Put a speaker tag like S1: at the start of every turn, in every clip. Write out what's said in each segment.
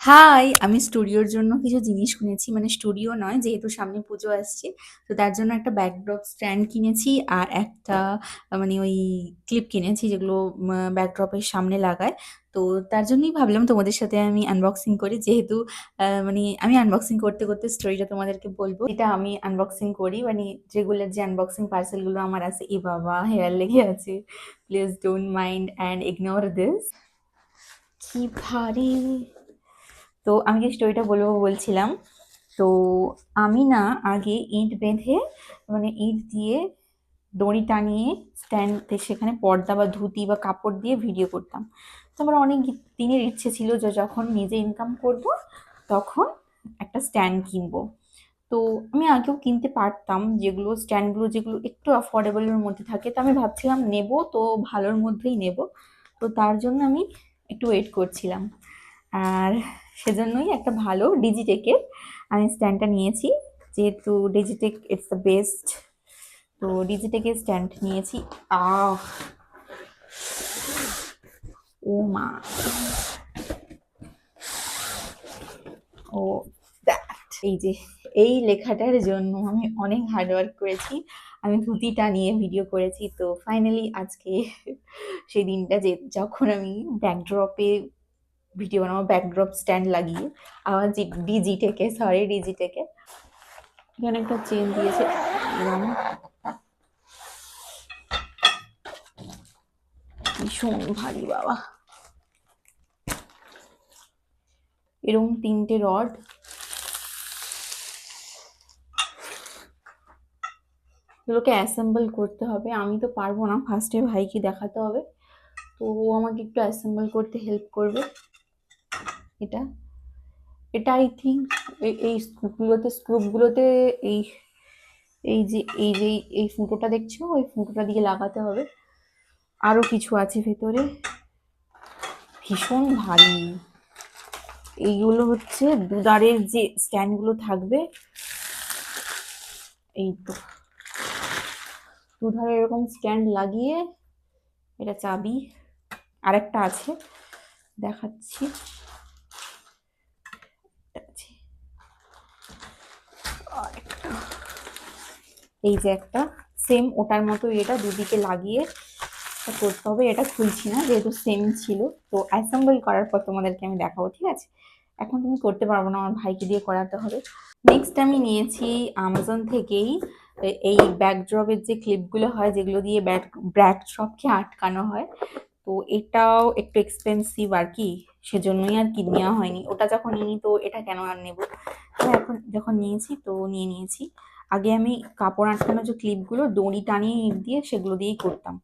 S1: High! আমি স্টুডিওর জন্য কিছু জিনিস কিনেছি। মানে স্টুডিও নয়, যেহেতু সামনে পুজো আসছে। তো তার জন্য একটা ব্যাকড্রপ স্ট্যান্ড কিনেছি আর একটা মানে ওই ক্লিপ কিনেছি যেগুলো ব্যাকড্রপের সামনে লাগায়। তো তার জন্যই ভাবলাম তোমাদের সাথে আমি আনবক্সিং করি। যেহেতু মানে আমি আনবক্সিং করতে স্টোরিটা তোমাদেরকে বলব। এটা আমি আনবক্সিং করি মানে রেগুলার যে আনবক্সিং পার্সেলগুলো আমার আসে, এ বাবা! হেয়ার লেগে আছে। Please don't mind and ignore this. কি ভারী! তো আমি যে স্টোরিটা বলবো বলছিলাম, তো আমি না আগে ইট বেঁধে মানে ইট দিয়ে দড়ি টানিয়ে স্ট্যান্ড সেখানে পর্দা বা ধুতি বা কাপড় দিয়ে ভিডিও করতাম। তো আমার অনেক দিনের ইচ্ছে ছিল যে যখন নিজে ইনকাম করব তখন একটা স্ট্যান্ড কিনবো। তো আমি আগেও কিনতে পারতাম, যেগুলো স্ট্যান্ডগুলো যেগুলো একটু অ্যাফোর্ডেবলের মধ্যে থাকে। তো আমি ভাবছিলাম নেব তো ভালোর মধ্যেই নেব। তো তার জন্য আমি একটু ওয়েট করছিলাম। আর সেজন্যই একটা ভালো ডিজিটেকের আমি স্ট্যান্ডটা নিয়েছি। যেহেতু ডিজিটেক ইটস দ্য বেস্ট, তো ডিজিটেকের স্ট্যান্ড নিয়েছি। আহ ও মা! ও দ্যাট! এই যে এই লেখাটার জন্য আমি অনেক হার্ড ওয়ার্ক করেছি। আমি ধুতিটা নিয়ে ভিডিও করেছি। তো ফাইনালি আজকে সেই দিনটা যে যখন আমি ব্যাকড্রপে ভিডিও বানাবো, ব্যাকড্রপ স্ট্যান্ড লাগিয়ে। আমার ডিজিটেকে এখানে একটা চেন দিয়েছে এরকম ভীষণ ভারী বাবা। এরকম 3টে রড, এগুলোকে অ্যাসেম্বল করতে হবে। আমি তো পারবো না, ফার্স্টে ভাইকে দেখাতে হবে। তো ও আমাকে একটু অ্যাসেম্বল করতে হেল্প করবে। এটা এটা আই থিঙ্ক এই স্ক্রুপগুলোতে এই এই যে এই ফুটোটা দেখছো, ওই ফুটোটা দিয়ে লাগাতে হবে। আরো কিছু আছে ভেতরে, ভীষণ ভারী। এইগুলো হচ্ছে দুধারের যে স্ট্যান্ডগুলো থাকবে, এই তো দুধারে এরকম স্ট্যান্ড লাগিয়ে, এটা চাবি। আরেকটা আছে, দেখাচ্ছি। আরেকটা, এই যে একটা সেম ওটার মতো, এটা দুদিকে লাগিয়ে করতে হবে। এটা খুলছি না যেহেতু সেম ছিল। তো অ্যাসেম্বল করার পর তোমাদেরকে আমি দেখাবো, ঠিক আছে? এখন তুমি করতে পারবো না, আমার ভাইকে দিয়ে করাতে হবে। নেক্সট আমি নিয়েছি আমাজন থেকেই এই ব্যাকড্রপের যে ক্লিপগুলো হয় যেগুলো দিয়ে ব্যাকড্রপকে আটকানো হয়। তো এটাও একটু এক্সপেন্সিভ আর কি, সেজন্যই আর কি নেওয়া হয়নি। ওটা যখন নিই তো এটা কেন আর নেব। তো এখন যখন নিয়েছি তো নিয়ে নিয়েছি। আগে আমি কাপড় আটকানো যে ক্লিপগুলো দড়ি টানিয়ে ইট দিয়ে সেগুলো দিয়েই করতাম।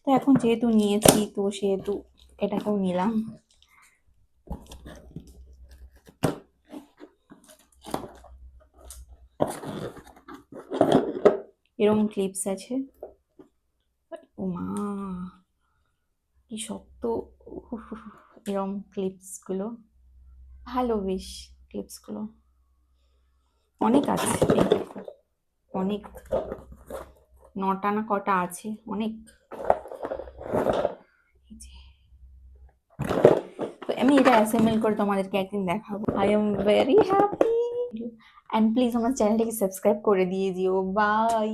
S1: তো এখন যেহেতু নিয়েছি তো সেহেতু এটাকেও নিলাম। এরকম ক্লিপস আছে। ও মা, কি শক্ত! এরকম ক্লিপস গুলো ভালো, বেশ ক্লিপস গুলো অনেক আছে। এই দেখো, অনেক, 9টা না কটা আছে, অনেক। এই যে, তো আমি এটা অ্যাসেম্বল করে তোমাদেরকে একদিন দেখাবো। I am very happy. And please আমার চ্যানেলটাকে সাবস্ক্রাইব করে দিয়ে দিও। বাই।